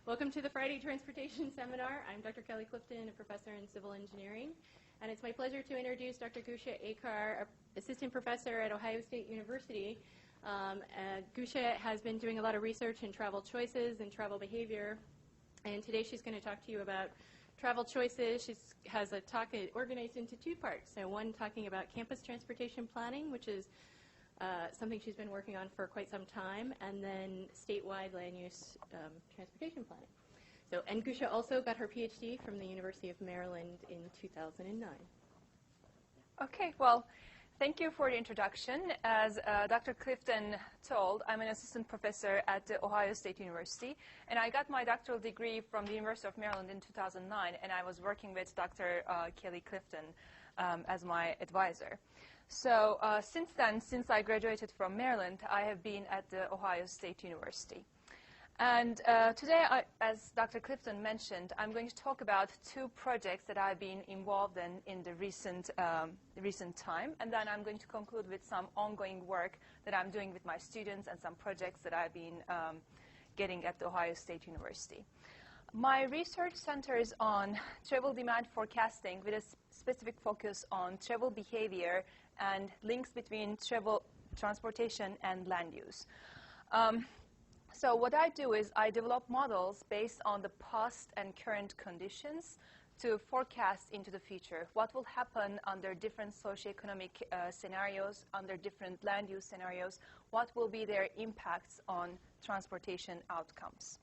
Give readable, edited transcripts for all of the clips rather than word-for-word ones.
Welcome to the Friday Transportation Seminar. I'm Dr. Kelly Clifton, a professor in civil engineering, and it's my pleasure to introduce Dr. Gulsah Akar, assistant professor at Ohio State University. Gulsah has been doing a lot of research in travel choices and travel behavior, and today she's going to talk to you about travel choices. She has a talk organized into two parts. So one talking about campus transportation planning, which is something she's been working on for quite some time, and then statewide land use transportation planning. And Gulsah also got her PhD from the University of Maryland in 2009. Okay, well, thank you for the introduction. As Dr. Clifton told, I'm an assistant professor at the Ohio State University, and I got my doctoral degree from the University of Maryland in 2009, and I was working with Dr. Kelly Clifton as my advisor. So since then, since I graduated from Maryland, I have been at the Ohio State University. And today, as Dr. Clifton mentioned, I'm going to talk about two projects that I've been involved in the recent time. And then I'm going to conclude with some ongoing work that I'm doing with my students and some projects that I've been getting at the Ohio State University. My research centers on travel demand forecasting with a specific focus on travel behavior and links between travel, transportation, and land use. So what I do is I develop models based on the past and current conditions to forecast into the future what will happen under different socioeconomic scenarios, under different land use scenarios, what will be their impacts on transportation outcomes.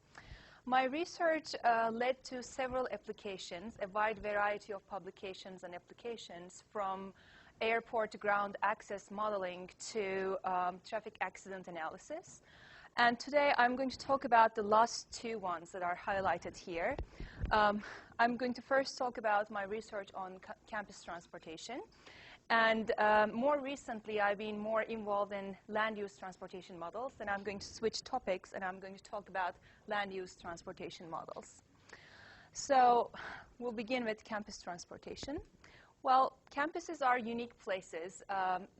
My research led to several applications, a wide variety of publications and applications, from airport ground access modeling to traffic accident analysis. And today I'm going to talk about the last two ones that are highlighted here. I'm going to first talk about my research on campus transportation. And more recently, I've been more involved in land use transportation models. And I'm going to switch topics, and I'm going to talk about land use transportation models. So we'll begin with campus transportation. Well, campuses are unique places.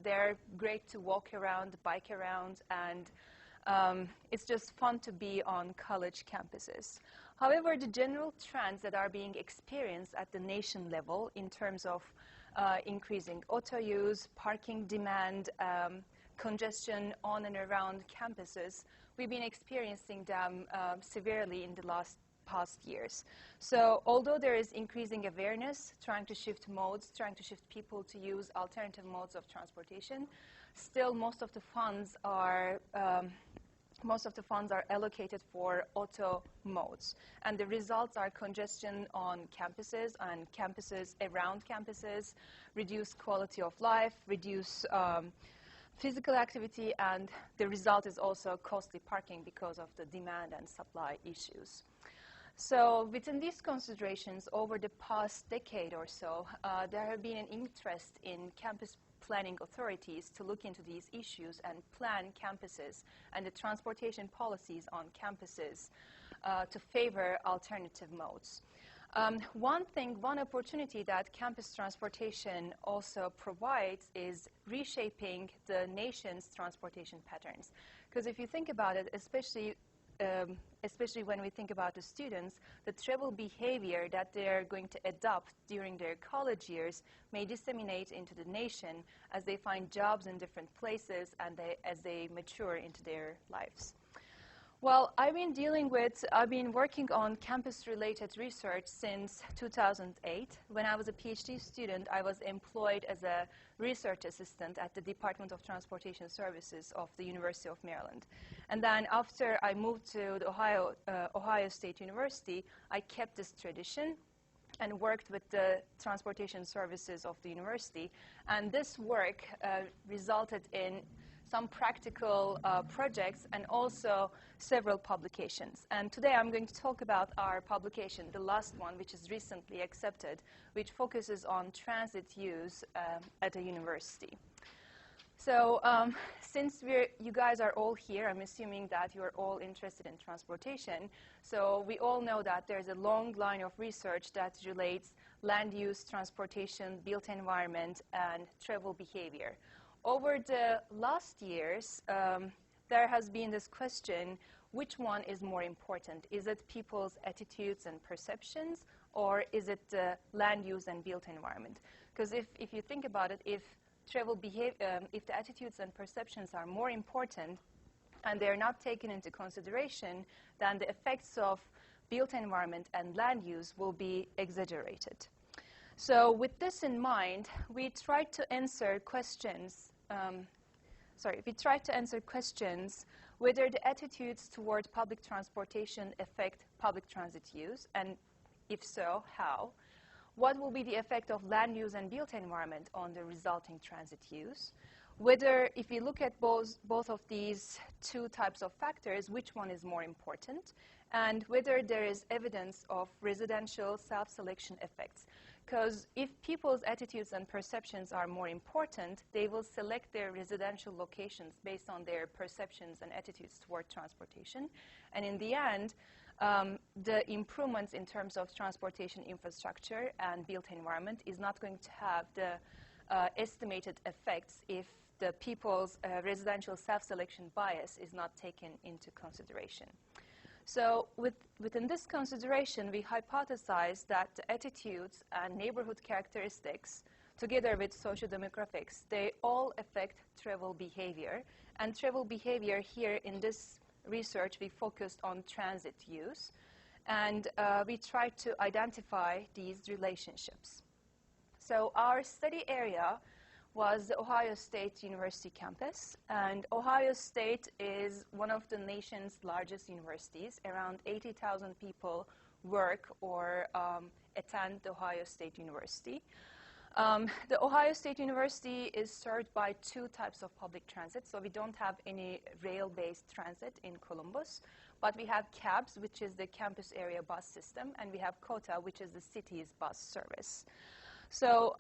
They're great to walk around, bike around, and it's just fun to be on college campuses. However, the general trends that are being experienced at the nation level in terms of increasing auto use, parking demand, congestion on and around campuses, we've been experiencing them severely in the past years. So although there is increasing awareness, trying to shift modes, trying to shift people to use alternative modes of transportation, still most of the funds are allocated for auto modes. And the results are congestion on campuses and campuses around campuses, reduced quality of life, reduced physical activity, and the result is also costly parking because of the demand and supply issues. So within these considerations, over the past decade or so, there have been an interest in campus planning authorities to look into these issues and plan campuses and the transportation policies on campuses to favor alternative modes. One opportunity that campus transportation also provides is reshaping the nation's transportation patterns. Because if you think about it, especially when we think about the students, the travel behavior that they're going to adopt during their college years may disseminate into the nation as they find jobs in different places and as they mature into their lives. Well, I've been working on campus-related research since 2008. When I was a PhD student, I was employed as a research assistant at the Department of Transportation Services of the University of Maryland. And then after I moved to the Ohio State University, I kept this tradition and worked with the transportation services of the university. And this work resulted in some practical projects and also several publications. And today I'm going to talk about our publication, the last one, which is recently accepted, which focuses on transit use at a university. So since you guys are all here, I'm assuming that you're all interested in transportation. So we all know that there's a long line of research that relates land use, transportation, built environment, and travel behavior. Over the last years, there has been this question, which one is more important? Is it people's attitudes and perceptions, or is it land use and built environment? Because if you think about it, if the attitudes and perceptions are more important and they're not taken into consideration, then the effects of built environment and land use will be exaggerated. So with this in mind, we tried to answer questions whether the attitudes toward public transportation affect public transit use, and if so, how? What will be the effect of land use and built environment on the resulting transit use? Whether, if you look at both of these two types of factors, which one is more important, and whether there is evidence of residential self-selection effects. Because if people's attitudes and perceptions are more important, they will select their residential locations based on their perceptions and attitudes toward transportation. And in the end, the improvements in terms of transportation infrastructure and built environment is not going to have the estimated effects if the people's residential self-selection bias is not taken into consideration. So within this consideration, we hypothesized that the attitudes and neighborhood characteristics, together with sociodemographics, they all affect travel behavior. And travel behavior here in this research, we focused on transit use. And we tried to identify these relationships. So our study area was the Ohio State University campus. And Ohio State is one of the nation's largest universities. Around 80,000 people work or attend the Ohio State University. The Ohio State University is served by two types of public transit. So we don't have any rail-based transit in Columbus, but we have CABS, which is the campus area bus system, and we have COTA, which is the city's bus service. So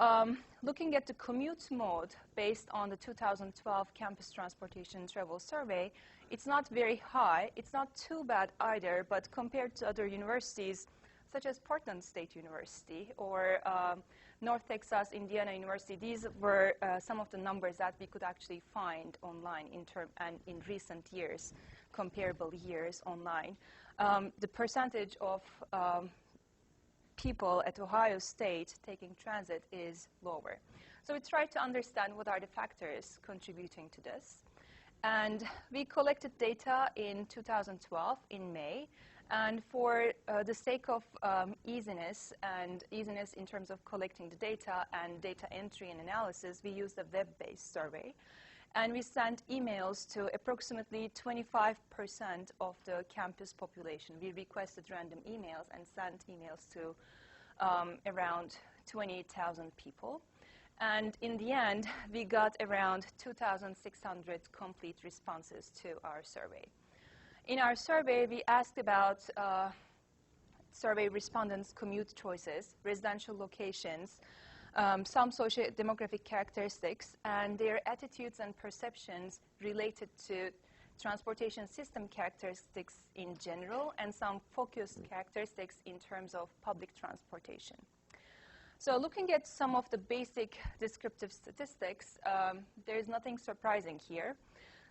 looking at the commute mode based on the 2012 Campus Transportation Travel Survey, it's not very high. It's not too bad either, but compared to other universities, such as Portland State University or North Texas Indiana University, these were some of the numbers that we could actually find online and in recent years, comparable years online. The percentage of people at Ohio State taking transit is lower. So we tried to understand what are the factors contributing to this. And we collected data in 2012 in May. And for the sake of easiness in terms of collecting the data and data entry and analysis, we used a web-based survey. And we sent emails to approximately 25% of the campus population. We requested random emails and sent emails to around 20,000 people. And in the end, we got around 2,600 complete responses to our survey. In our survey, we asked about survey respondents' commute choices, residential locations, some socio-demographic characteristics, and their attitudes and perceptions related to transportation system characteristics in general, and some focused characteristics in terms of public transportation. So looking at some of the basic descriptive statistics, there is nothing surprising here.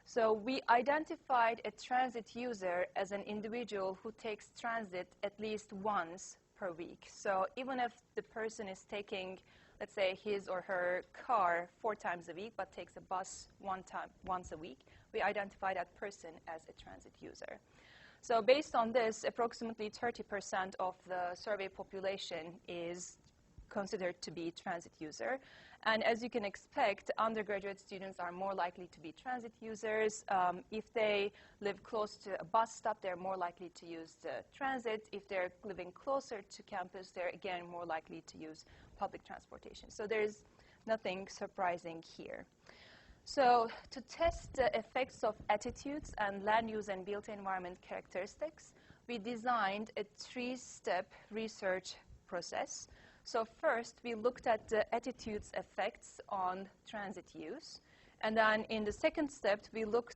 So we identified a transit user as an individual who takes transit at least once per week. So even if the person is taking, let's say, his or her car 4 times a week, but takes a bus once a week, we identify that person as a transit user. So based on this, approximately 30% of the survey population is considered to be transit user. And as you can expect, undergraduate students are more likely to be transit users. If they live close to a bus stop, they're more likely to use the transit. If they're living closer to campus, they're again more likely to use public transportation. So there's nothing surprising here. So to test the effects of attitudes and land use and built environment characteristics, we designed a 3-step research process. So first, we looked at the attitudes effects on transit use. And then in the second step, we looked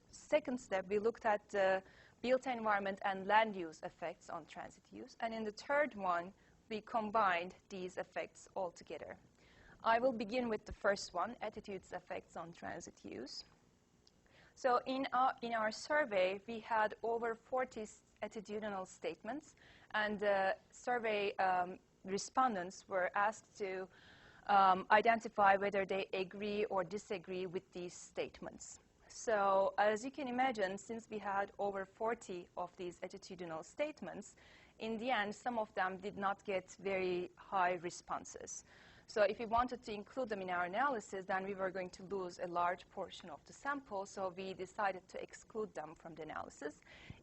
at the built environment and land use effects on transit use. And in the third one, we combined these effects all together. I will begin with the first one, attitudes effects on transit use. So in our survey, we had over 40 attitudinal statements, and the survey respondents were asked to identify whether they agree or disagree with these statements. So as you can imagine, since we had over 40 of these attitudinal statements, in the end, some of them did not get very high responses. So if we wanted to include them in our analysis, then we were going to lose a large portion of the sample, so we decided to exclude them from the analysis.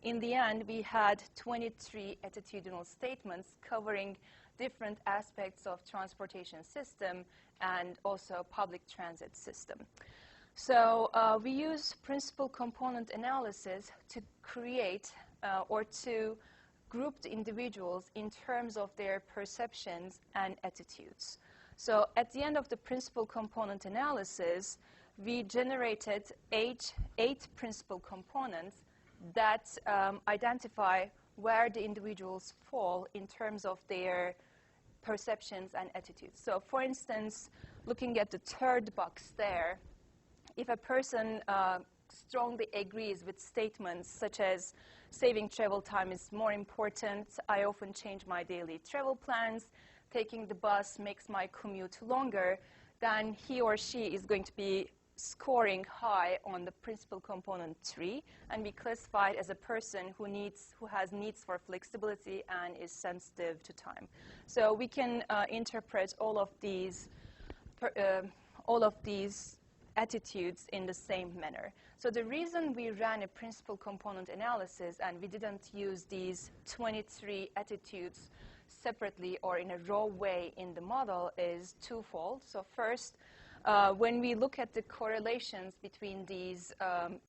In the end, we had 23 attitudinal statements covering different aspects of transportation system and also public transit system. So we use principal component analysis to create or to group the individuals in terms of their perceptions and attitudes. So at the end of the principal component analysis, we generated eight principal components that identify where the individuals fall in terms of their perceptions and attitudes. So for instance, looking at the third box there, if a person strongly agrees with statements such as saving travel time is more important, I often change my daily travel plans, taking the bus makes my commute longer, then he or she is going to be scoring high on the principal component 3 and be classified as a person who has needs for flexibility and is sensitive to time. So we can interpret all of these attitudes in the same manner. So the reason we ran a principal component analysis and we didn't use these 23 attitudes separately or in a raw way in the model is twofold. So first, when we look at the correlations between these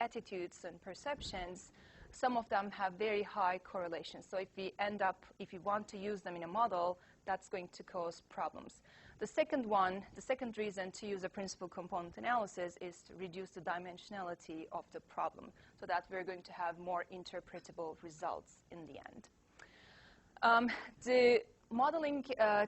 attitudes and perceptions, some of them have very high correlations. So if we want to use them in a model, that's going to cause problems. The second reason to use a principal component analysis is to reduce the dimensionality of the problem so that we're going to have more interpretable results in the end. The modeling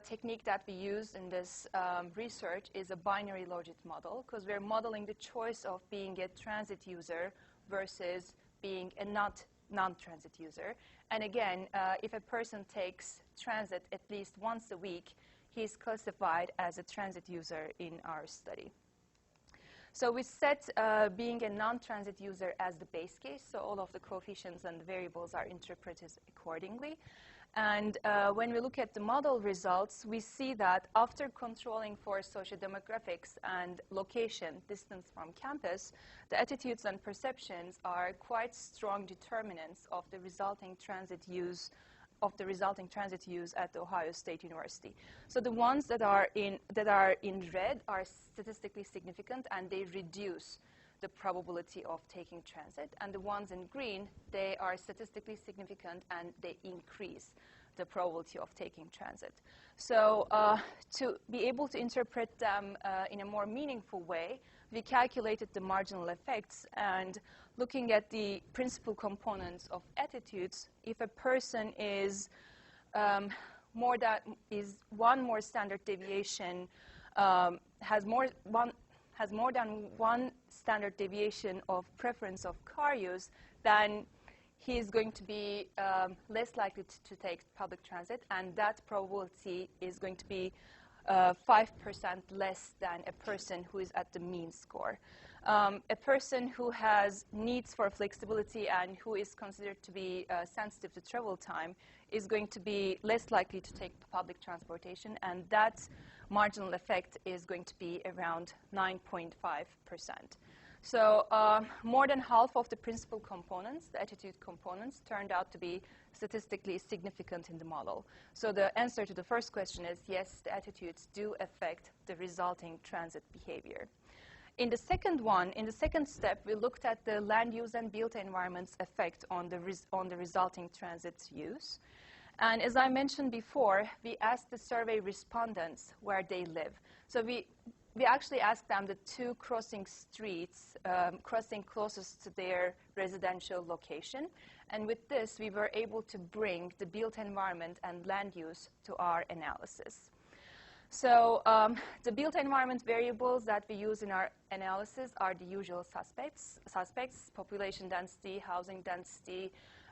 technique that we use in this research is a binary logic model because we're modeling the choice of being a transit user versus being a non-transit user. And again, if a person takes transit at least once a week, he's classified as a transit user in our study. So we set being a non-transit user as the base case, so all of the coefficients and the variables are interpreted accordingly. And when we look at the model results, we see that after controlling for sociodemographics and location, distance from campus, the attitudes and perceptions are quite strong determinants of the resulting transit use at the Ohio State University. So the ones that are in red are statistically significant and they reduce the probability of taking transit. And the ones in green, they are statistically significant and they increase the probability of taking transit. So to be able to interpret them in a more meaningful way, we calculated the marginal effects, and looking at the principal components of attitudes, if a person is one more standard deviation, has more than one standard deviation of preference of car use, then he is going to be less likely to take public transit, and that probability is going to be 5% less than a person who is at the mean score. A person who has needs for flexibility and who is considered to be sensitive to travel time is going to be less likely to take public transportation, and that marginal effect is going to be around 9.5%. So more than half of the principal components, the attitude components, turned out to be statistically significant in the model. So the answer to the first question is yes, the attitudes do affect the resulting transit behavior. In the second step, we looked at the land use and built environment's effect on the resulting transit use. And as I mentioned before, we asked the survey respondents where they live. So we actually asked them the two crossing streets, crossing closest to their residential location. And with this, we were able to bring the built environment and land use to our analysis. So the built environment variables that we use in our analysis are the usual suspects, population density, housing density,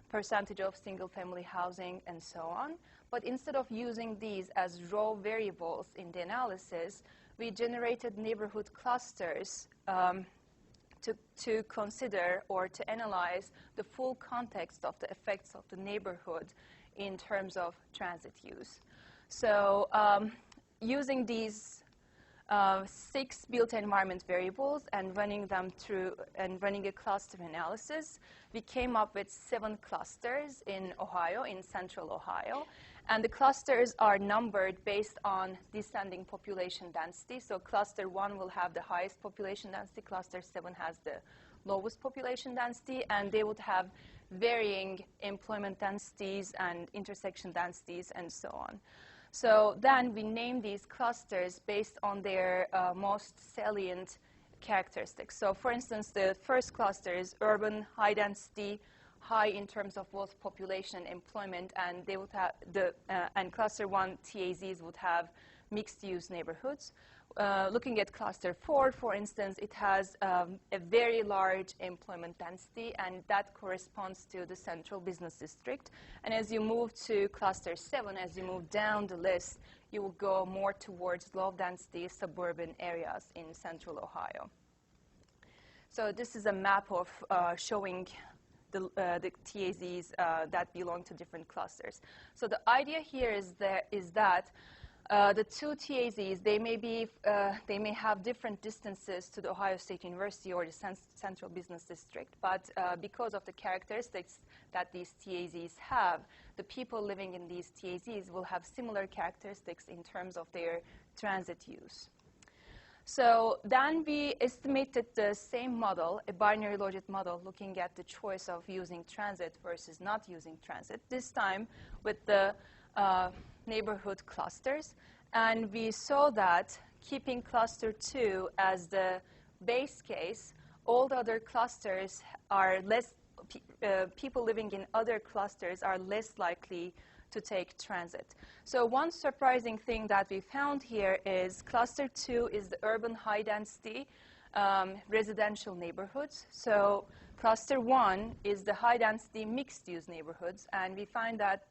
percentage of single-family housing, and so on. But instead of using these as raw variables in the analysis, we generated neighborhood clusters to consider or to analyze the full context of the effects of the neighborhood in terms of transit use. So using these 6 built environment variables and running them through and running a cluster analysis, we came up with 7 clusters in Ohio, in central Ohio. And the clusters are numbered based on descending population density. So cluster 1 will have the highest population density, cluster 7 has the lowest population density, and they would have varying employment densities and intersection densities and so on. So then we name these clusters based on their most salient characteristics. So for instance, the first cluster is urban, high density, high in terms of both population and employment, and they would have and cluster 1 TAZs would have mixed-use neighborhoods. Looking at cluster 4, for instance, it has a very large employment density, and that corresponds to the central business district. And as you move to cluster 7, as you move down the list, you will go more towards low-density suburban areas in central Ohio. So this is a map of showing the TAZs that belong to different clusters. So the idea here is that the 2 TAZs, they may have different distances to the Ohio State University or the Central Business District, but because of the characteristics that these TAZs have, the people living in these TAZs will have similar characteristics in terms of their transit use. So then we estimated the same model, a binary loaded model, looking at the choice of using transit versus not using transit, this time with the neighborhood clusters. And we saw that keeping cluster 2 as the base case, all the other clusters are less, people living in other clusters are less likely to take transit. So one surprising thing that we found here is cluster 2 is the urban high density residential neighborhoods. So cluster 1 is the high density mixed use neighborhoods, and we find that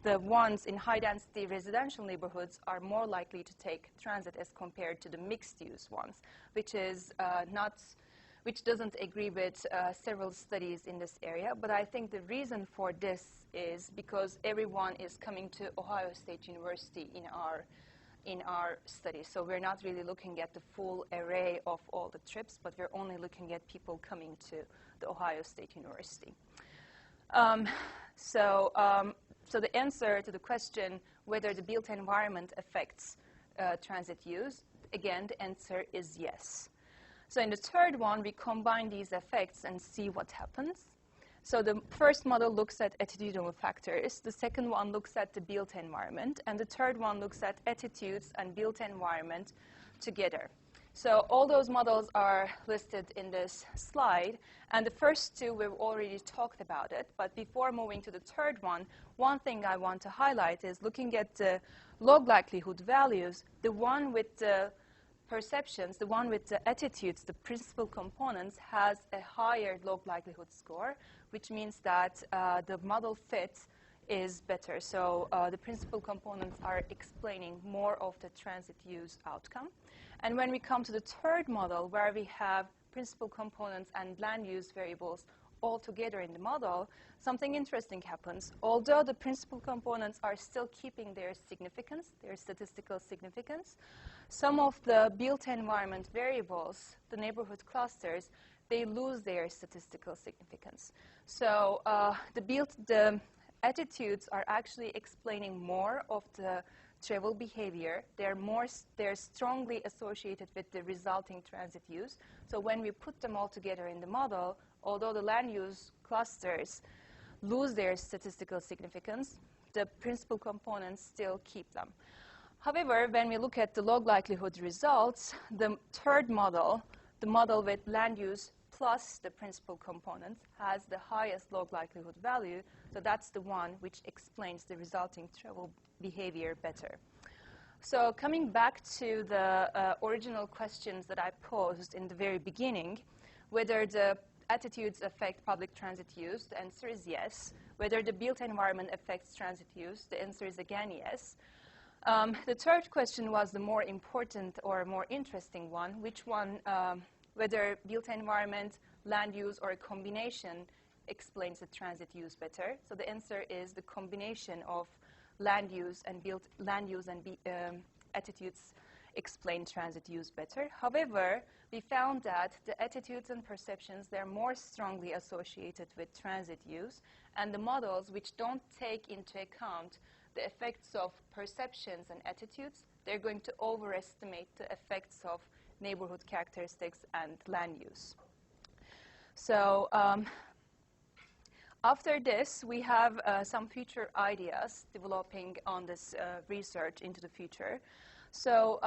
the ones in high density residential neighborhoods are more likely to take transit as compared to the mixed use ones, which doesn't agree with several studies in this area. But I think the reason for this is because everyone is coming to Ohio State University in our study. So we're not really looking at the full array of all the trips, but we're only looking at people coming to the Ohio State University. So the answer to the question whether the built environment affects transit use, again, the answer is yes. So in the third one, we combine these effects and see what happens. So the first model looks at attitudinal factors. The second one looks at the built environment. And the third one looks at attitudes and built environment together. So all those models are listed in this slide. And the first 2, we've already talked about it. But before moving to the third one thing I want to highlight is looking at the log likelihood values, the one with the perceptions, the one with the attitudes, the principal components, has a higher log likelihood score, which means that the model fit is better. So the principal components are explaining more of the transit use outcome. And when we come to the third model, where we have principal components and land use variables all together in the model, something interesting happens. Although the principal components are still keeping their significance, their statistical significance, some of the built environment variables, the neighborhood clusters, they lose their statistical significance. So the attitudes are actually explaining more of the travel behavior. They're strongly associated with the resulting transit use. So when we put them all together in the model, although the land use clusters lose their statistical significance, the principal components still keep them. However, when we look at the log likelihood results, the third model, the model with land use plus the principal components, has the highest log likelihood value. So that's the one which explains the resulting travel behavior better. So coming back to the original questions that I posed in the very beginning, whether the attitudes affect public transit use, the answer is yes. Whether the built environment affects transit use, the answer is again yes. The third question was the more important or more interesting one, which one, whether built environment, land use, or a combination explains the transit use better. So the answer is the combination of land use and attitudes explain transit use better. However, we found that the attitudes and perceptions, they're more strongly associated with transit use, and the models which don't take into account the effects of perceptions and attitudes, they're going to overestimate the effects of neighborhood characteristics and land use. So after this, we have some future ideas developing on this research into the future. So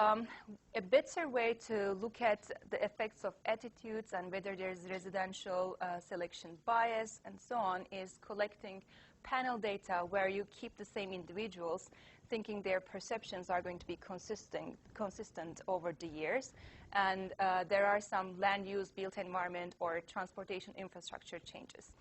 a better way to look at the effects of attitudes and whether there's residential selection bias and so on is collecting panel data where you keep the same individuals thinking their perceptions are going to be consistent over the years. And there are some land use, built environment, or transportation infrastructure changes.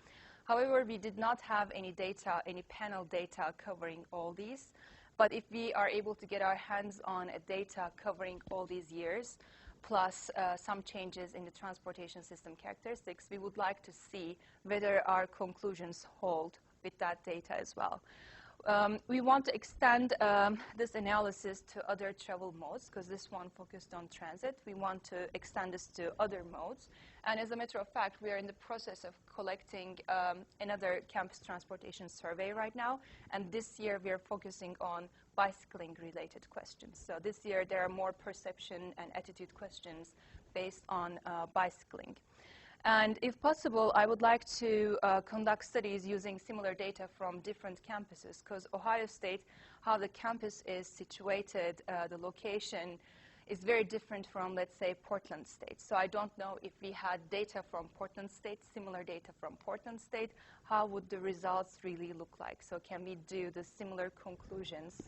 However, we did not have any data, any panel data covering all these. But if we are able to get our hands on a data covering all these years, plus some changes in the transportation system characteristics, we would like to see whether our conclusions hold with that data as well. We want to extend this analysis to other travel modes, because this one focused on transit. We want to extend this to other modes. And as a matter of fact, we are in the process of collecting another campus transportation survey right now. And this year, we are focusing on bicycling-related questions. So this year, there are more perception and attitude questions based on bicycling. And if possible, I would like to conduct studies using similar data from different campuses, because Ohio State, how the campus is situated, the location is very different from, let's say, Portland State. So I don't know if we had data from Portland State, similar data from Portland State, how would the results really look like? So can we do the similar conclusions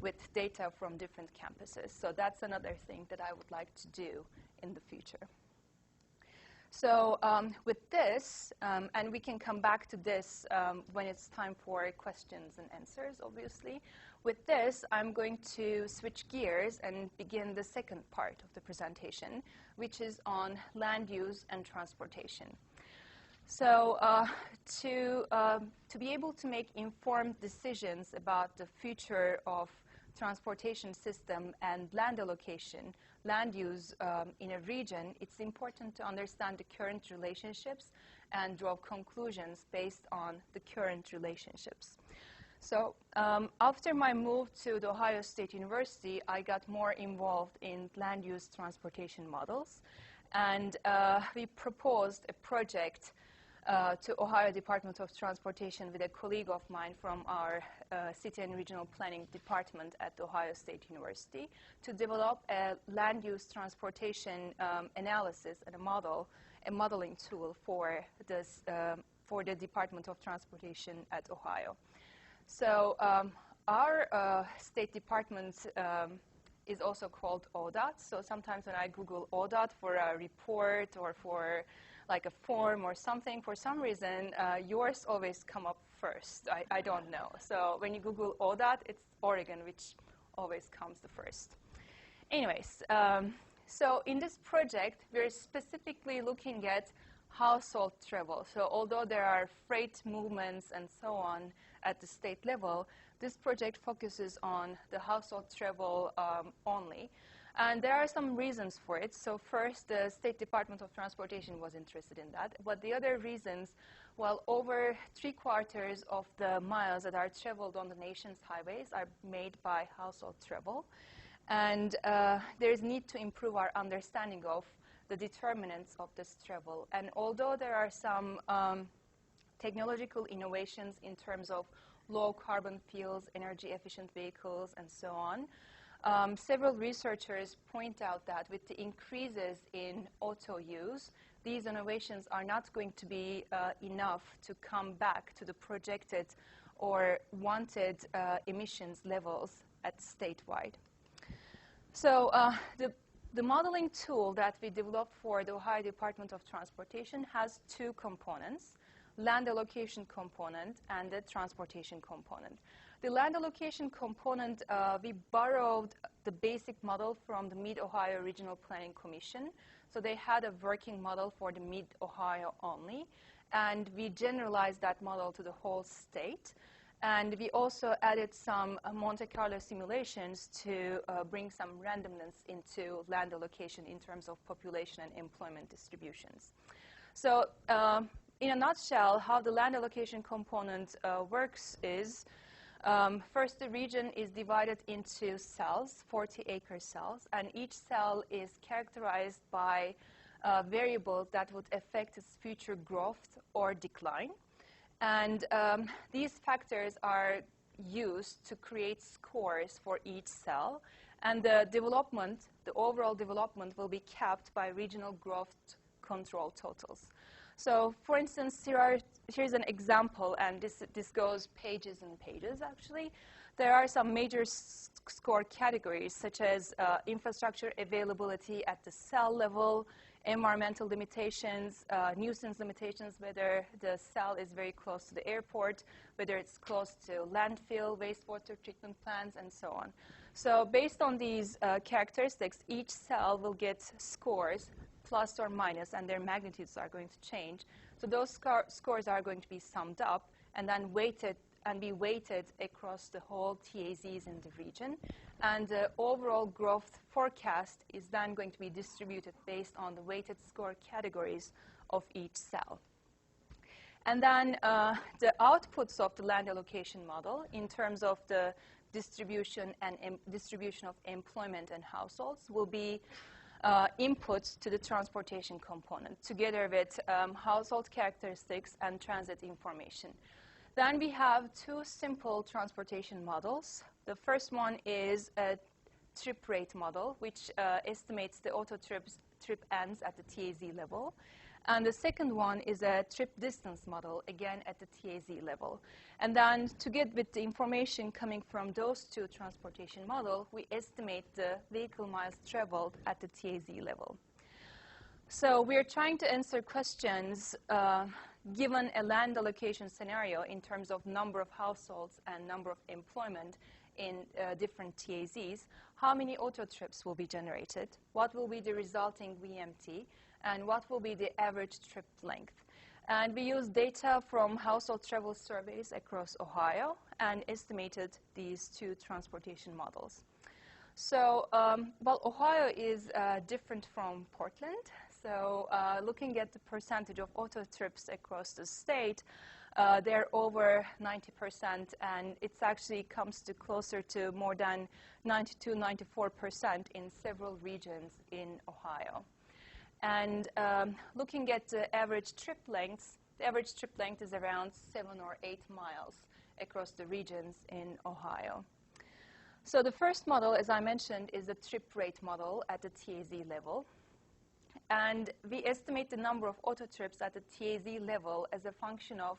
with data from different campuses? So that's another thing that I would like to do in the future. So with this, and we can come back to this when it's time for questions and answers, obviously. With this, I'm going to switch gears and begin the second part of the presentation, which is on land use and transportation. So to be able to make informed decisions about the future of transportation system and land allocation, land use in a region, it's important to understand the current relationships and draw conclusions based on the current relationships. So after my move to the Ohio State University, I got more involved in land use transportation models. And we proposed a project to Ohio Department of Transportation with a colleague of mine from our City and Regional Planning Department at Ohio State University to develop a land use transportation analysis and a modeling tool for this for the Department of Transportation at Ohio. So our State Department is also called ODOT. So sometimes when I Google ODOT for a report or for like a form or something, for some reason, yours always come up first. I don't know. So when you Google ODOT, it's Oregon, which always comes the first. Anyways, so in this project, we're specifically looking at household travel. So although there are freight movements and so on at the state level, this project focuses on the household travel only. And there are some reasons for it. So first, the State Department of Transportation was interested in that. But the other reasons, well, over 3/4 of the miles that are traveled on the nation's highways are made by household travel. And there is need to improve our understanding of the determinants of this travel. And although there are some technological innovations in terms of low carbon fuels, energy efficient vehicles, and so on, several researchers point out that with the increases in auto use, these innovations are not going to be enough to come back to the projected or wanted emissions levels at statewide. So the modeling tool that we developed for the Ohio Department of Transportation has two components, land allocation component and the transportation component. The land allocation component, we borrowed the basic model from the Mid-Ohio Regional Planning Commission. So they had a working model for the Mid-Ohio only, and we generalized that model to the whole state. And we also added some Monte Carlo simulations to bring some randomness into land allocation in terms of population and employment distributions. So in a nutshell, how the land allocation component works is, first, the region is divided into cells, 40-acre cells, and each cell is characterized by variables that would affect its future growth or decline. And these factors are used to create scores for each cell. And the development, the overall development, will be capped by regional growth control totals. So, for instance, here's an example, and this goes pages and pages, actually. There are some major score categories, such as infrastructure availability at the cell level, environmental limitations, nuisance limitations, whether the cell is very close to the airport, whether it's close to landfill, wastewater treatment plants, and so on. So based on these characteristics, each cell will get scores, plus or minus, and their magnitudes are going to change. So those scores are going to be summed up and then be weighted across the whole TAZs in the region. And the overall growth forecast is then going to be distributed based on the weighted score categories of each cell. And then the outputs of the land allocation model in terms of the distribution and distribution of employment and households will be inputs to the transportation component, together with household characteristics and transit information. Then we have two simple transportation models. The first one is a trip rate model, which estimates the auto trip ends at the TAZ level. And the second one is a trip distance model, again at the TAZ level. And then together with the information coming from those two transportation models, we estimate the vehicle miles traveled at the TAZ level. So we're trying to answer questions given a land allocation scenario in terms of number of households and number of employment in different TAZs. How many auto trips will be generated? What will be the resulting VMT? And what will be the average trip length? And we use data from household travel surveys across Ohio and estimated these two transportation models. So, well, Ohio is different from Portland. So looking at the percentage of auto trips across the state, they're over 90%, and it actually comes to closer to more than 92, 94% in several regions in Ohio. And looking at the average trip lengths, the average trip length is around 7 or 8 miles across the regions in Ohio. So the first model, as I mentioned, is the trip rate model at the TAZ level. And we estimate the number of auto trips at the TAZ level as a function of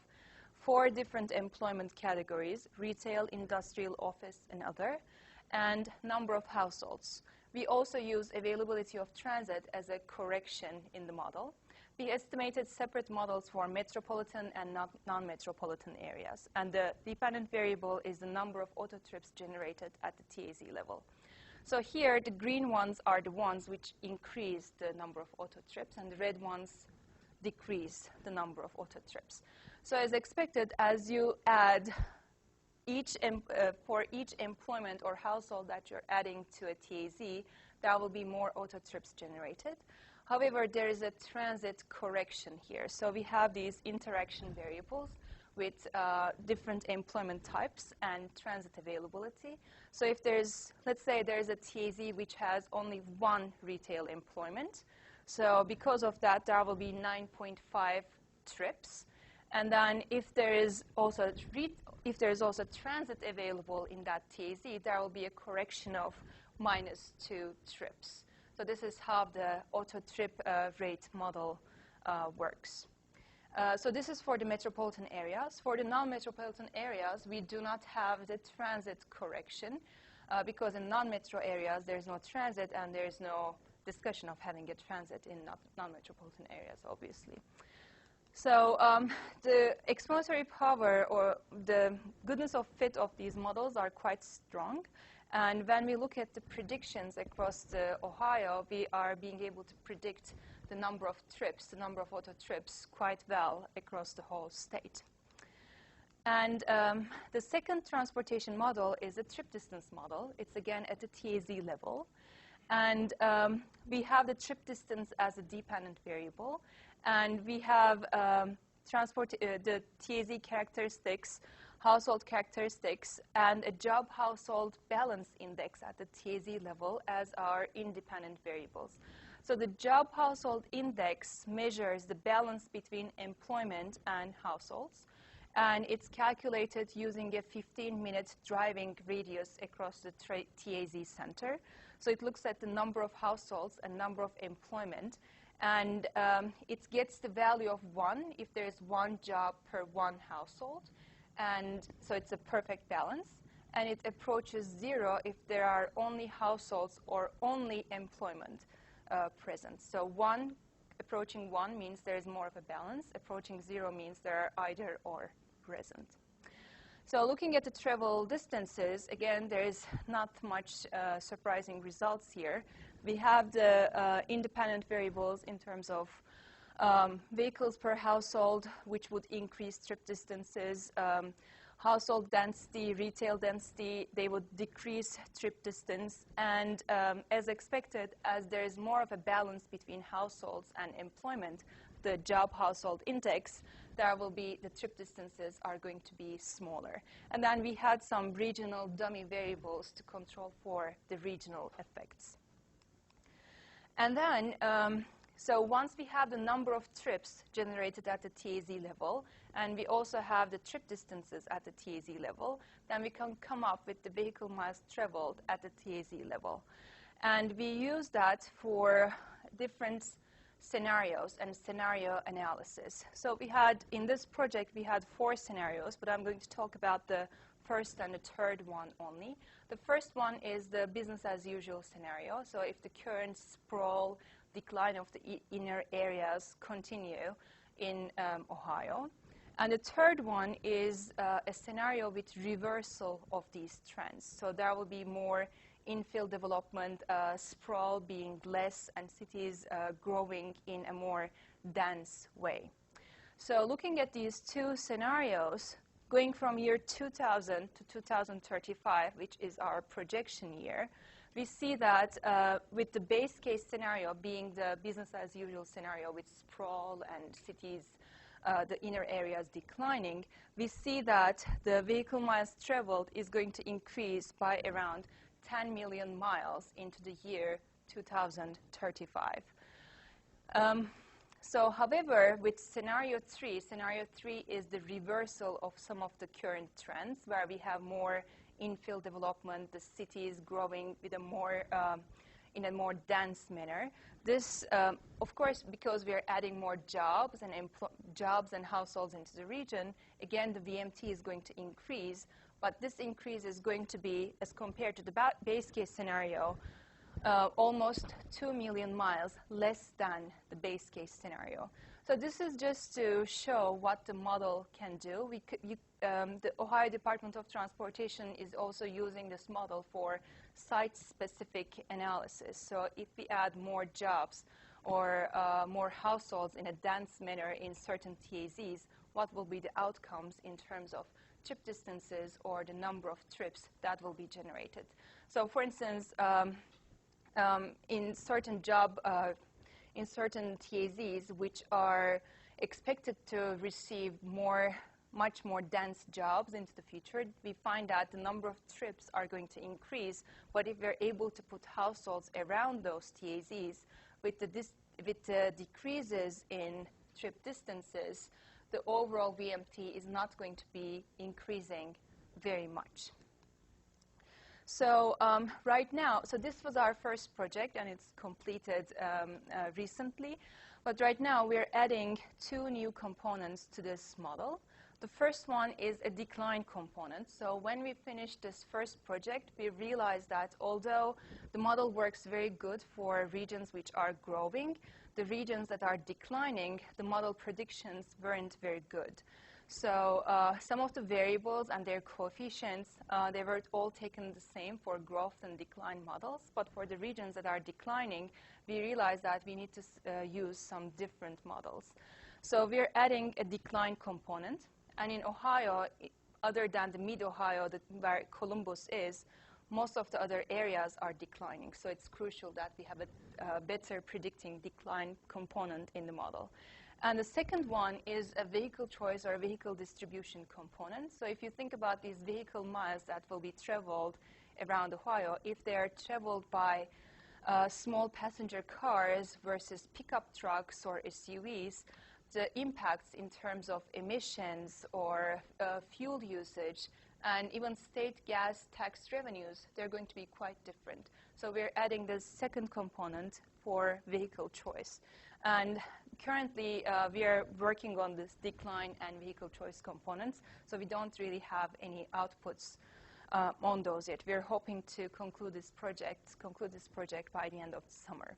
4 different employment categories: retail, industrial, office, and other, and number of households. We also use availability of transit as a correction in the model. We estimated separate models for metropolitan and non-metropolitan areas. And the dependent variable is the number of auto trips generated at the TAZ level. So here, the green ones are the ones which increase the number of auto trips, and the red ones decrease the number of auto trips. So as expected, as you add for each employment or household that you're adding to a TAZ, there will be more auto trips generated. However, there is a transit correction here. So we have these interaction variables with different employment types and transit availability. So if there's, let's say there's a TAZ which has only 1 retail employment. So because of that, there will be 9.5 trips. And then if there is also transit available in that TAZ, there will be a correction of -2 trips. So this is how the auto trip rate model works. So this is for the metropolitan areas. For the non-metropolitan areas, we do not have the transit correction. because in non-metro areas there's no transit and there's no discussion of having a transit in non-metropolitan areas, obviously. So the explanatory power or the goodness of fit of these models are quite strong. And when we look at the predictions across the Ohio, we are being able to predict the number of trips, the number of auto trips quite well across the whole state. And the second transportation model is a trip distance model. It's again at the TAZ level. And we have the trip distance as a dependent variable. And we have the TAZ characteristics, household characteristics, and a job household balance index at the TAZ level as our independent variables. So the job household index measures the balance between employment and households. And it's calculated using a 15-minute driving radius across the TAZ center. So it looks at the number of households and number of employment. And it gets the value of 1 if there is 1 job per 1 household. And so it's a perfect balance. And it approaches 0 if there are only households or only employment present. So approaching 1 means there is more of a balance. Approaching 0 means there are either or present. So looking at the travel distances, again, there is not much surprising results here. We have the independent variables in terms of vehicles per household, which would increase trip distances, household density, retail density, they would decrease trip distance. And as expected, as there is more of a balance between households and employment, the job household index, the trip distances are going to be smaller. And then we had some regional dummy variables to control for the regional effects. And then, so once we have the number of trips generated at the TAZ level, and we also have the trip distances at the TAZ level, then we can come up with the vehicle miles traveled at the TAZ level. And we use that for different scenarios and scenario analysis. So we had, in this project, we had 4 scenarios, but I'm going to talk about the first and the third one only. The first one is the business as usual scenario. So if the current sprawl decline of the inner areas continue in Ohio. And the third one is a scenario with reversal of these trends. So there will be more infill development, sprawl being less, and cities growing in a more dense way. So looking at these 2 scenarios, going from year 2000 to 2035, which is our projection year, we see that with the base case scenario being the business as usual scenario with sprawl and cities, the inner areas declining, we see that the vehicle miles traveled is going to increase by around 10 million miles into the year 2035. So, however, with scenario 3 is the reversal of some of the current trends where we have more infill development, the cities growing with a more, in a more dense manner. This, of course, because we are adding more jobs and households into the region, again, the VMT is going to increase. But this increase is going to be, as compared to the base case scenario, almost 2 million miles less than the base case scenario. So this is just to show what the model can do. The Ohio Department of Transportation is also using this model for site-specific analysis. So if we add more jobs or more households in a dense manner in certain TAZs, what will be the outcomes in terms of trip distances or the number of trips that will be generated. So for instance, in certain TAZs which are expected to receive much more dense jobs into the future, we find that the number of trips are going to increase. But if we're able to put households around those TAZs with the decreases in trip distances, the overall VMT is not going to be increasing very much. So right now, so this was our first project, and it's completed recently. But right now, we're adding 2 new components to this model. The first one is a decline component. So when we finished this first project, we realized that although the model works very good for regions which are growing, the regions that are declining, the model predictions weren't very good. So some of the variables and their coefficients, they were all taken the same for growth and decline models. But for the regions that are declining, we realized that we need to use some different models. So we're adding a decline component. And in Ohio, other than the mid-Ohio, where Columbus is, most of the other areas are declining. So it's crucial that we have a better predicting decline component in the model. And the second one is a vehicle choice or a vehicle distribution component. So if you think about these vehicle miles that will be traveled around Ohio, if they are traveled by small passenger cars versus pickup trucks or SUVs, the impacts in terms of emissions or fuel usage and even state gas tax revenues, they're going to be quite different. So we're adding this second component for vehicle choice. And currently, we are working on this decline and vehicle choice components, so we don't really have any outputs on those yet. We're hoping to conclude this project by the end of the summer.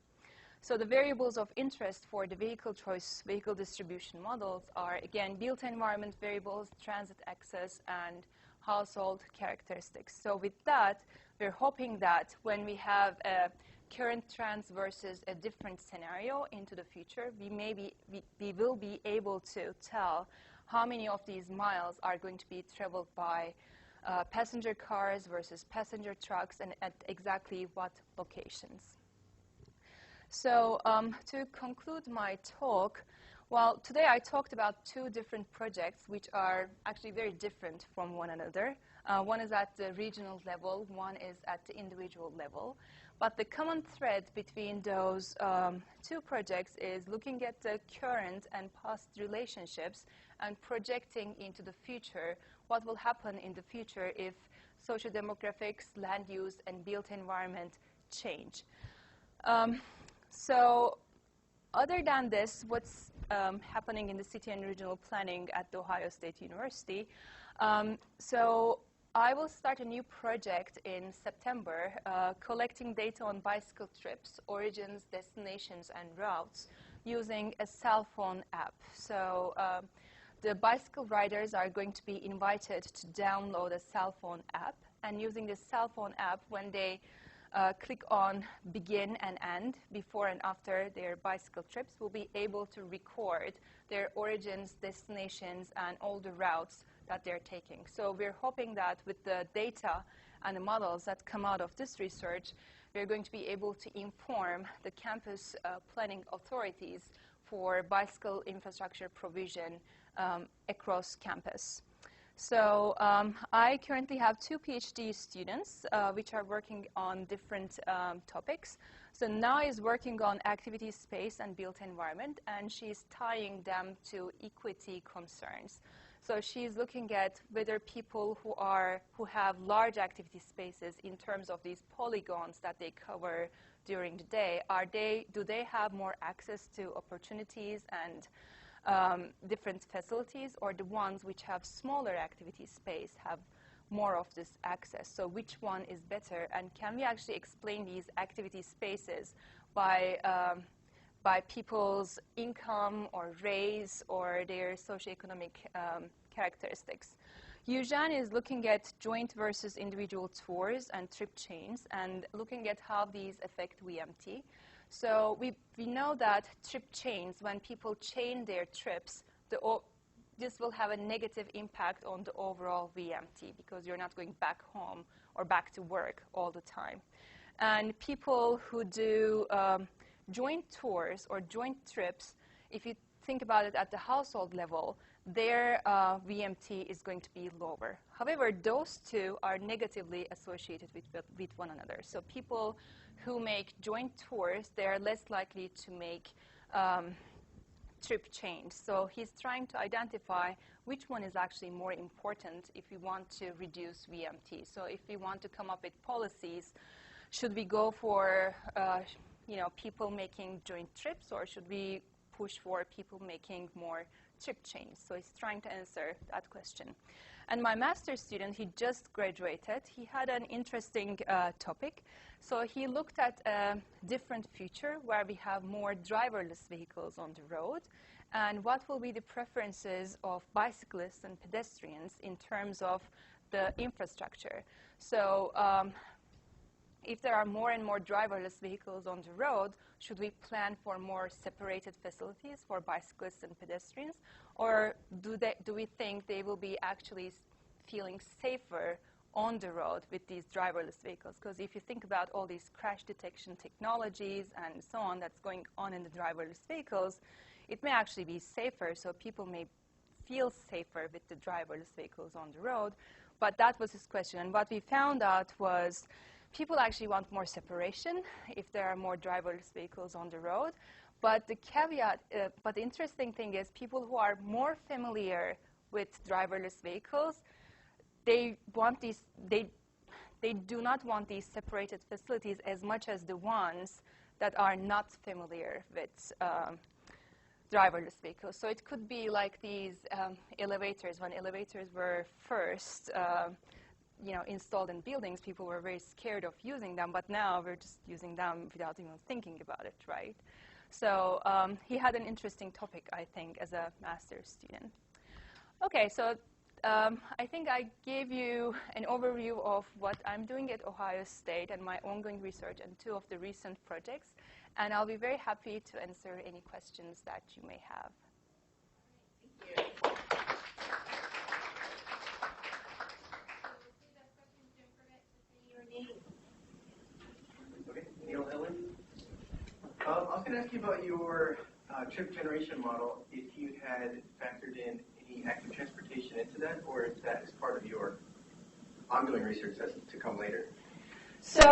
So the variables of interest for the vehicle choice, vehicle distribution models are, again, built environment variables, transit access, and household characteristics. So with that, we're hoping that when we have a current trends versus a different scenario into the future, we will be able to tell how many of these miles are going to be traveled by passenger cars versus passenger trucks and at exactly what locations. So to conclude my talk, well, today I talked about two different projects which are actually very different from one another. One is at the regional level, one is at the individual level. But the common thread between those two projects is looking at the current and past relationships and projecting into the future what will happen in the future if sociodemographics, land use, and built environment change. So other than this, what's happening in the city and regional planning at The Ohio State University? So I will start a new project in September, collecting data on bicycle trips, origins, destinations, and routes using a cell phone app. So the bicycle riders are going to be invited to download a cell phone app, and using this cell phone app, when they click on begin and end before and after their bicycle trips, will be able to record their origins, destinations, and all the routes that they're taking. So we're hoping that with the data and the models that come out of this research, we're going to be able to inform the campus planning authorities for bicycle infrastructure provision across campus. So I currently have two PhD students which are working on different topics. So Na is working on activity space and built environment, and she's tying them to equity concerns. So she's looking at whether people who have large activity spaces in terms of these polygons that they cover during the day, do they have more access to opportunities and different facilities, or the ones which have smaller activity space have more of this access? So which one is better, and can we actually explain these activity spaces by people's income or race or their socioeconomic characteristics? Eugene is looking at joint versus individual tours and trip chains and looking at how these affect VMT. So we know that trip chains, when people chain their trips, this will have a negative impact on the overall VMT because you're not going back home or back to work all the time. And people who do joint tours or joint trips, if you think about it at the household level, their VMT is going to be lower. However, those two are negatively associated with one another. So people who make joint tours, they are less likely to make trip change. So he's trying to identify which one is actually more important if we want to reduce VMT. So if we want to come up with policies, should we go for people making joint trips, or should we push for people making more trip change. So he's trying to answer that question. And my master's student, he just graduated. He had an interesting topic. So he looked at a different future where we have more driverless vehicles on the road, and what will be the preferences of bicyclists and pedestrians in terms of the infrastructure. So if there are more and more driverless vehicles on the road, should we plan for more separated facilities for bicyclists and pedestrians? Or do we think they will be actually feeling safer on the road with these driverless vehicles? Because if you think about all these crash detection technologies and so on that's going on in the driverless vehicles, it may actually be safer, so people may feel safer with the driverless vehicles on the road. But that was his question. And what we found out was people actually want more separation if there are more driverless vehicles on the road. But the caveat, but the interesting thing is people who are more familiar with driverless vehicles, they do not want these separated facilities as much as the ones that are not familiar with driverless vehicles. So it could be like these elevators. When elevators were first installed in buildings, people were very scared of using them, but now we're just using them without even thinking about it, right? So he had an interesting topic, I think, as a master's student. Okay, so I think I gave you an overview of what I'm doing at Ohio State and my ongoing research and 2 of the recent projects. And I'll be very happy to answer any questions that you may have. Thank you. Okay, Neil Ellen. I was going to ask you about your trip generation model, if you had factored in any active transportation into that, or if that is part of your ongoing research that's to come later. So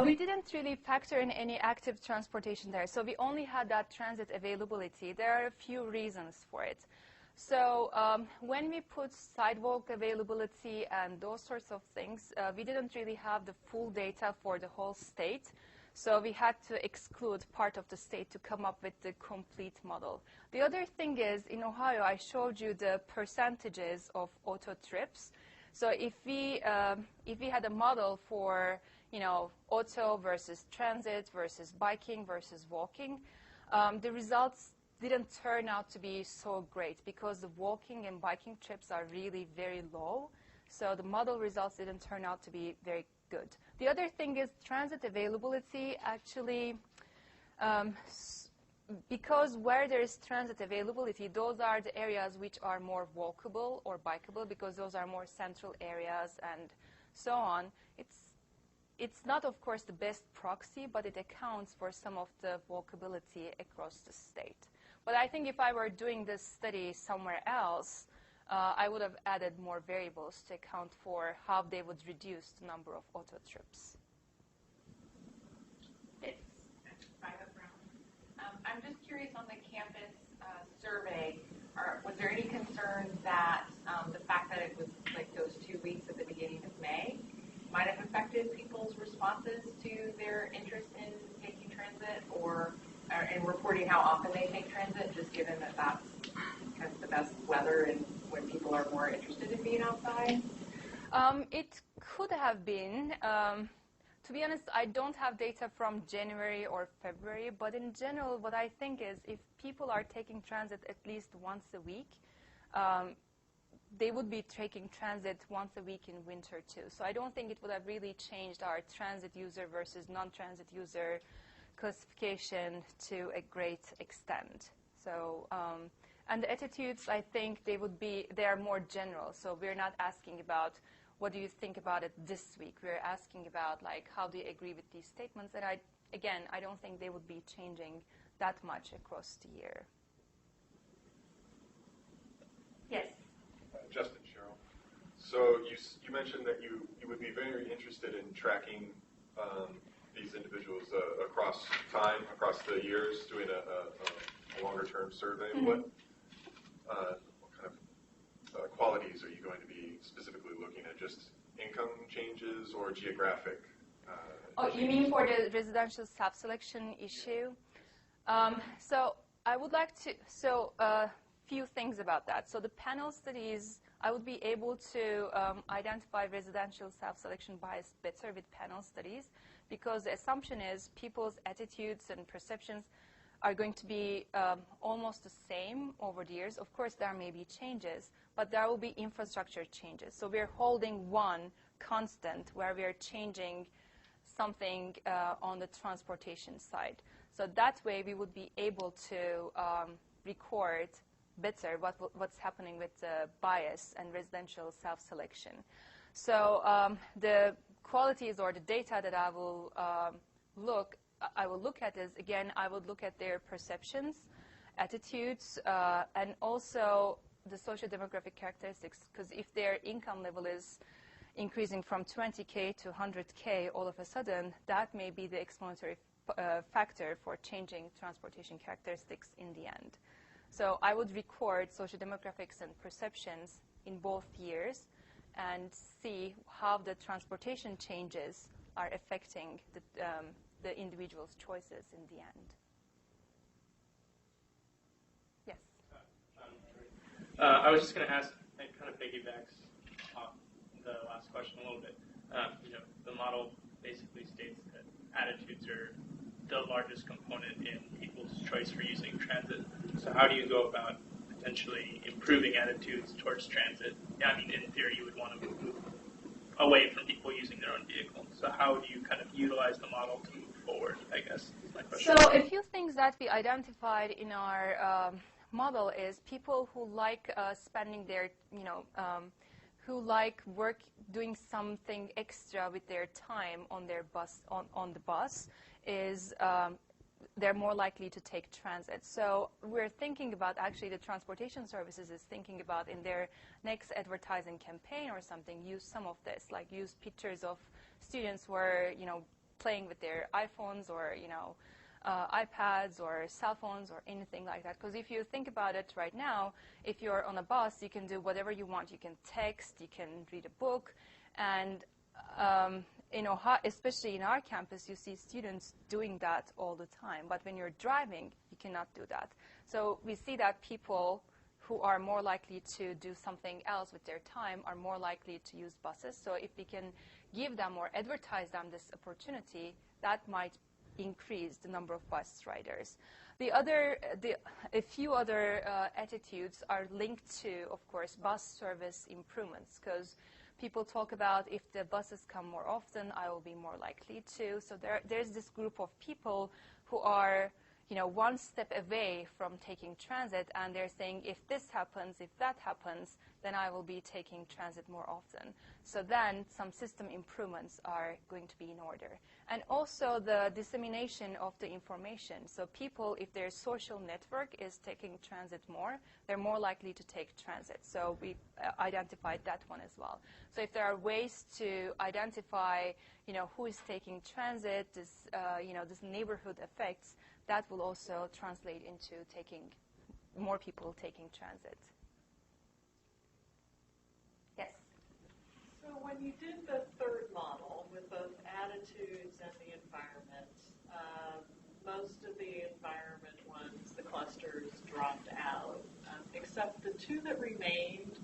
we didn't really factor in any active transportation there. So we only had that transit availability. There are a few reasons for it. So when we put sidewalk availability and those sorts of things, we didn't really have the full data for the whole state. So we had to exclude part of the state to come up with the complete model. The other thing is, in Ohio, I showed you the percentages of auto trips. So if we had a model for auto versus transit versus biking versus walking, the results didn't turn out to be so great because the walking and biking trips are really very low. So the model results didn't turn out to be very good. The other thing is transit availability actually, because where there is transit availability, those are the areas which are more walkable or bikeable because those are more central areas and so on. It's not, of course, the best proxy, but it accounts for some of the walkability across the state. But I think if I were doing this study somewhere else, I would have added more variables to account for how they would reduce the number of auto trips. It's Violet Brown. I'm just curious on the campus survey, was there any concern that the fact that it was like those 2 weeks at the beginning of May might have affected people's responses to their interest in taking transit or in reporting how often they take transit, just given that that's kind of the best weather and when people are more interested in being outside? It could have been. To be honest, I don't have data from January or February, but in general, what I think is if people are taking transit at least once a week, they would be taking transit once a week in winter too. So I don't think it would have really changed our transit user versus non-transit user classification to a great extent. So, and the attitudes, I think they are more general. So we're not asking about what do you think about it this week. We're asking about like how do you agree with these statements. And I don't think they would be changing that much across the year. Yes. Justin, Cheryl. So you mentioned that you would be very interested in tracking these individuals across time, across the years, doing a longer-term survey. Mm-hmm. What kind of qualities are you going to be specifically looking at? Just income changes or geographic? You mean for the residential self-selection issue? So I would like to. few things about that. So the panel studies, I would be able to identify residential self-selection bias better with panel studies, because the assumption is people's attitudes and perceptions are going to be almost the same over the years. Of course, there may be changes, but there will be infrastructure changes. So we're holding one constant where we are changing something on the transportation side. So that way, we would be able to record better what's happening with the bias and residential self-selection. So the qualities or the data that I will look at is, again, I would look at their perceptions, attitudes, and also the socio-demographic characteristics, because if their income level is increasing from 20K to 100K all of a sudden, that may be the explanatory factor for changing transportation characteristics in the end. So I would record socio-demographics and perceptions in both years and see how the transportation changes are affecting the individual's choices in the end. Yes? I was just going to ask, and kind of piggybacks off the last question a little bit. The model basically states that attitudes are the largest component in people's choice for using transit. So how do you go about potentially improving attitudes towards transit? Yeah, I mean, in theory, you would want to move away from people using their own vehicle. So how do you kind of utilize the model to move forward, I guess, is my question. So a few things that we identified in our model is people who like spending their, who like doing something extra with their time on their bus, on the bus, is they're more likely to take transit. So we're thinking about, actually, the transportation services is thinking about in their next advertising campaign or something, use some of this, like use pictures of students who are, playing with their iPhones or, iPads or cell phones or anything like that. Because if you think about it right now, if you're on a bus, you can do whatever you want. You can text, you can read a book, and in Ohio, especially in our campus, you see students doing that all the time. But when you're driving, you cannot do that. So we see that people who are more likely to do something else with their time are more likely to use buses. So if we can give them or advertise them this opportunity, that might increase the number of bus riders. A few other attitudes are linked to, of course, bus service improvements, because people talk about if the buses come more often, I will be more likely to. So there's this group of people who are, one step away from taking transit, and they're saying, if this happens, if that happens, then I will be taking transit more often. So then some system improvements are going to be in order. And also the dissemination of the information. So people, if their social network is taking transit more, they're more likely to take transit. So we identified that one as well. So if there are ways to identify, who is taking transit, this neighborhood effects, that will also translate into more people taking transit. Yes? So when you did the third model with both attitudes and the environment, most of the environment ones, the clusters, dropped out, except the two that remained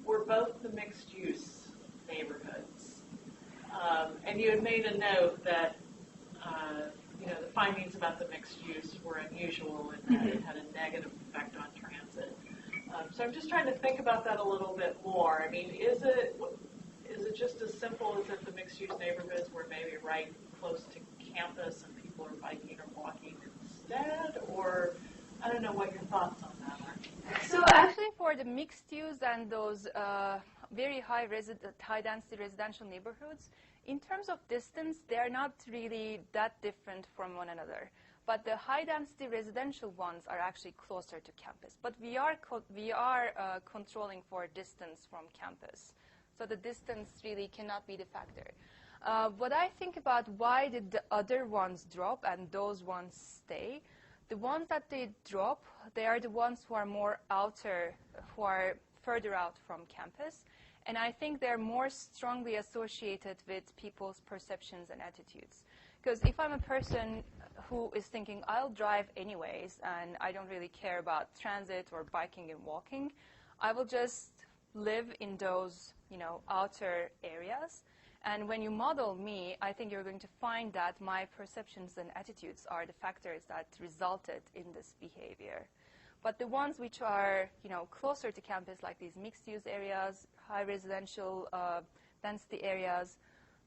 were both the mixed-use neighborhoods. And you had made a note that the findings about the mixed use were unusual and that it had a negative effect on transit. So I'm just trying to think about that a little bit more. I mean, is it just as simple as if the mixed use neighborhoods were maybe right close to campus and people are biking or walking instead? Or I don't know what your thoughts on that are. So actually for the mixed use and those very high density residential neighborhoods, in terms of distance, they're not really that different from one another. But the high-density residential ones are actually closer to campus. But we are controlling for distance from campus. So the distance really cannot be the factor. What I think about why did the other ones drop and those ones stay, the ones that they drop, they are the ones who are more outer, who are further out from campus. And I think they're more strongly associated with people's perceptions and attitudes. Because if I'm a person who is thinking, I'll drive anyways, and I don't really care about transit or biking and walking, I will just live in those, outer areas. And when you model me, I think you're going to find that my perceptions and attitudes are the factors that resulted in this behavior. But the ones which are, closer to campus, like these mixed-use areas, high residential density areas,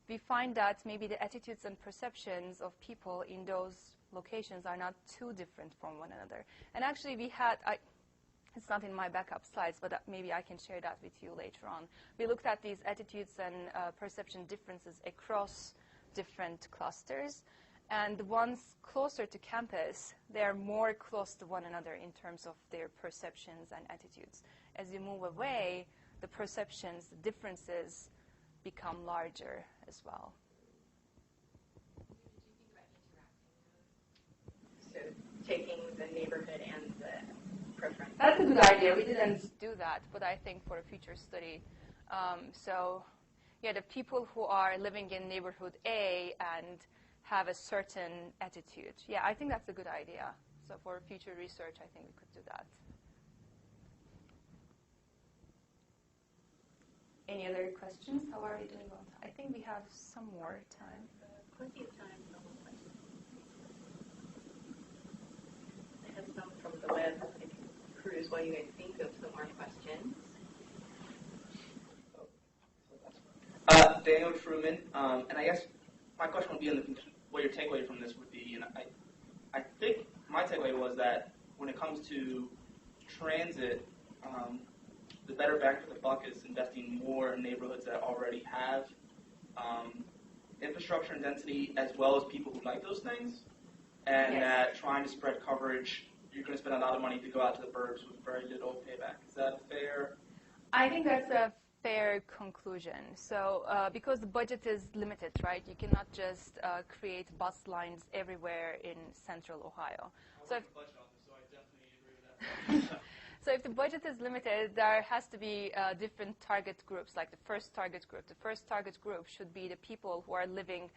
we find that maybe the attitudes and perceptions of people in those locations are not too different from one another. And actually, it's not in my backup slides, but maybe I can share that with you later on. We looked at these attitudes and perception differences across different clusters. And the ones closer to campus, they're more close to one another in terms of their perceptions and attitudes. As you move away, the perceptions, the differences become larger as well. So taking the neighborhood and the preference. That's a good idea. We didn't do that, but I think for a future study. The people who are living in neighborhood A and have a certain attitude. Yeah, I think that's a good idea. So for future research, I think we could do that. Any other questions? How are we doing on time? I think we have some more time. Plenty of time for one question. I have some from the web. I can cruise while you guys think of some more questions. Daniel Truman, and I guess my question would be what your takeaway from this would be. And I think my takeaway was that when it comes to transit, the better bang for the buck is investing more in neighborhoods that already have infrastructure and density, as well as people who like those things, and that trying to spread coverage, you're going to spend a lot of money to go out to the burbs with very little payback. Is that fair? I think that's a fair conclusion. So because the budget is limited, right? You cannot just create bus lines everywhere in central Ohio. So if the budget is limited, there has to be different target groups, like the first target group. The first target group should be the people who are living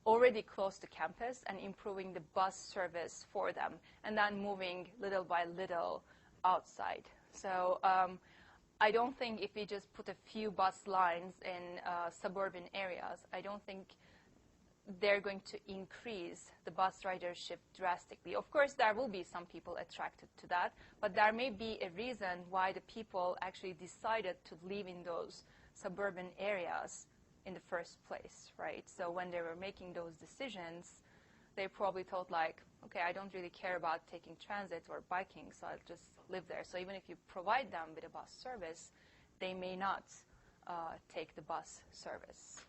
already close to campus and improving the bus service for them, and then moving little by little outside. So I don't think if we just put a few bus lines in suburban areas, I don't think they're going to increase the bus ridership drastically. Of course, there will be some people attracted to that, but there may be a reason why the people actually decided to live in those suburban areas in the first place, right? So when they were making those decisions, they probably thought like, okay, I don't really care about taking transit or biking, so I'll just live there. So even if you provide them with a bus service, they may not take the bus service.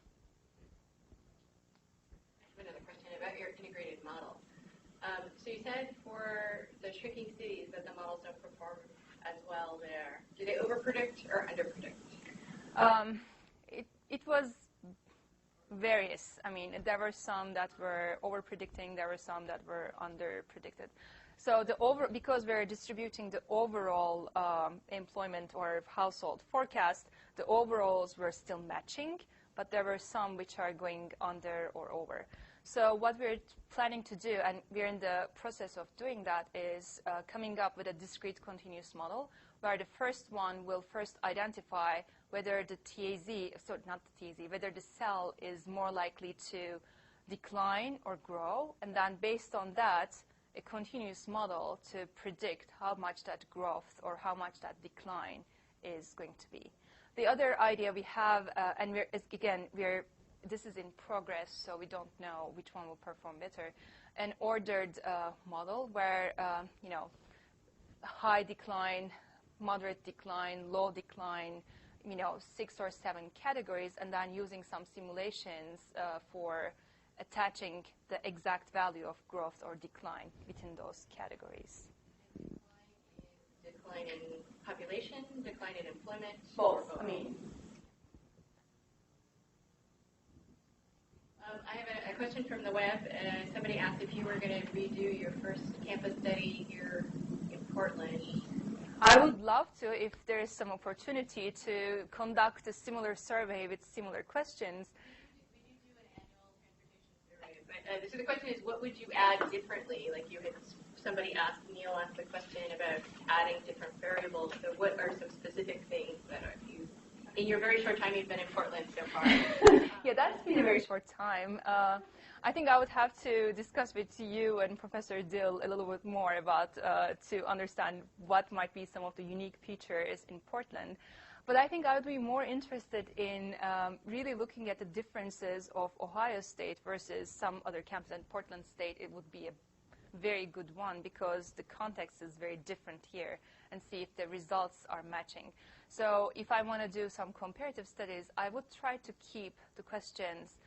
I have another question about your integrated model. So you said for the shrinking cities that the models don't perform as well there. Do they overpredict or underpredict? It was various. I mean, there were some that were overpredicting, there were some that were underpredicted. So because we're distributing the overall employment or household forecast, the overalls were still matching, but there were some which are going under or over. So what we're planning to do, and we're in the process of doing that, is coming up with a discrete continuous model where the first one will first identify whether the whether the cell is more likely to decline or grow, and then based on that, a continuous model to predict how much that growth or how much that decline is going to be. The other idea we have, and this is in progress, so we don't know which one will perform better, an ordered model where, high decline, moderate decline, low decline, 6 or 7 categories, and then using some simulations for attaching the exact value of growth or decline within those categories. Decline in population, decline in employment? Both. I have a question from the web. Somebody asked if you were going to redo your first campus study here in Portland. I would love to, if there is some opportunity to conduct a similar survey with similar questions. So the question is, what would you add differently? Like you had Neil asked the question about adding different variables. So what are some specific things that are you, in your very short time you've been in Portland so far? Yeah, that's been a very short time. I think I would have to discuss with you and Professor Dill a little bit more about to understand what might be some of the unique features in Portland. But I think I would be more interested in really looking at the differences of Ohio State versus some other campus. And Portland State, it would be a very good one because the context is very different here, and see if the results are matching. So if I want to do some comparative studies, I would try to keep the questions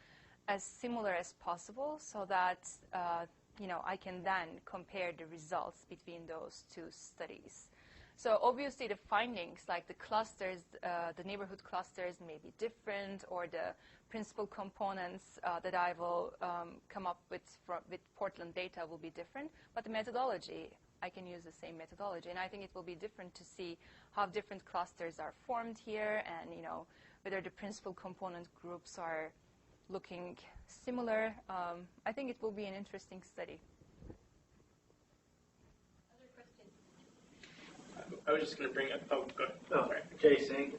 as similar as possible so that I can then compare the results between those two studies. So obviously the findings, like the clusters, the neighborhood clusters may be different, or the principal components that I will come up with Portland data will be different, but the methodology, I can use the same methodology. And I think it will be different to see how different clusters are formed here, and whether the principal component groups are looking similar. I think it will be an interesting study. I was just going to bring up, go ahead. Oh, Jay Singh.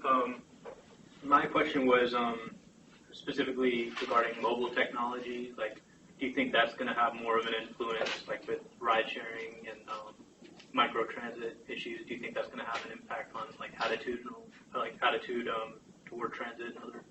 My question was specifically regarding mobile technology. Like, do you think that's going to have more of an influence, like with ride sharing and microtransit issues? Do you think that's going to have an impact on attitude toward transit and other?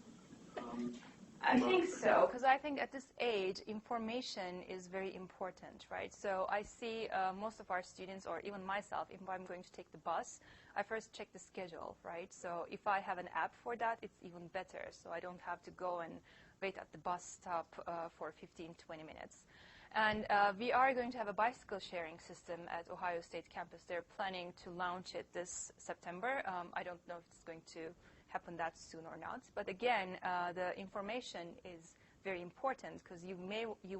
I think so, because I think at this age, information is very important, right? So I see most of our students, or even myself, if I'm going to take the bus, I first check the schedule, right? So if I have an app for that, it's even better. So I don't have to go and wait at the bus stop for 15, 20 minutes. And we are going to have a bicycle sharing system at Ohio State campus. They're planning to launch it this September. I don't know if it's going to happen that soon or not. But again, the information is very important because you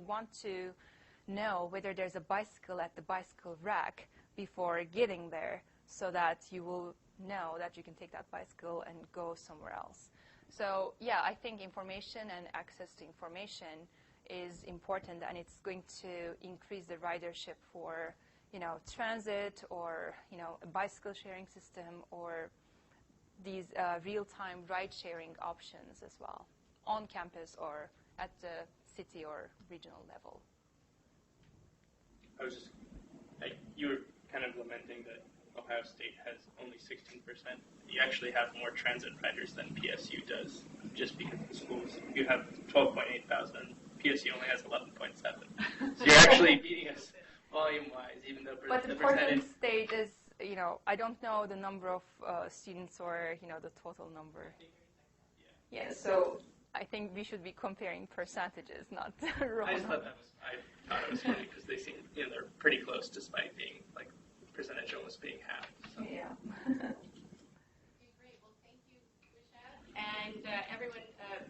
want to know whether there's a bicycle at the bicycle rack before getting there, so that you will know that you can take that bicycle and go somewhere else. So yeah, I think information and access to information is important, and it's going to increase the ridership for transit, or a bicycle sharing system, or these real-time ride-sharing options as well, on campus or at the city or regional level. I was just, you were kind of lamenting that Ohio State has only 16%. You actually have more transit riders than PSU does, just because the schools, you have 12.8 thousand, PSU only has 11.7. So you're actually beating us volume-wise, even though but the Portland State is, I don't know the number of students or, the total number. Yeah, so I think we should be comparing percentages, not raw. I thought it was funny because they seem, they're pretty close despite being, percentage almost being half. So. Yeah. Okay, great. Well, thank you, Reshap. And everyone,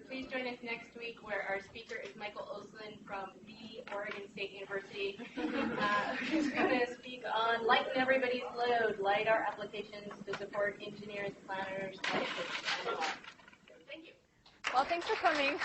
please join us next week, where our speaker is Michael Oslin from the Oregon State University, who's going to speak on Lighten Everybody's Load, LiDAR applications to support engineers, planners, scientists, and more. Thank you. Well, thanks for coming.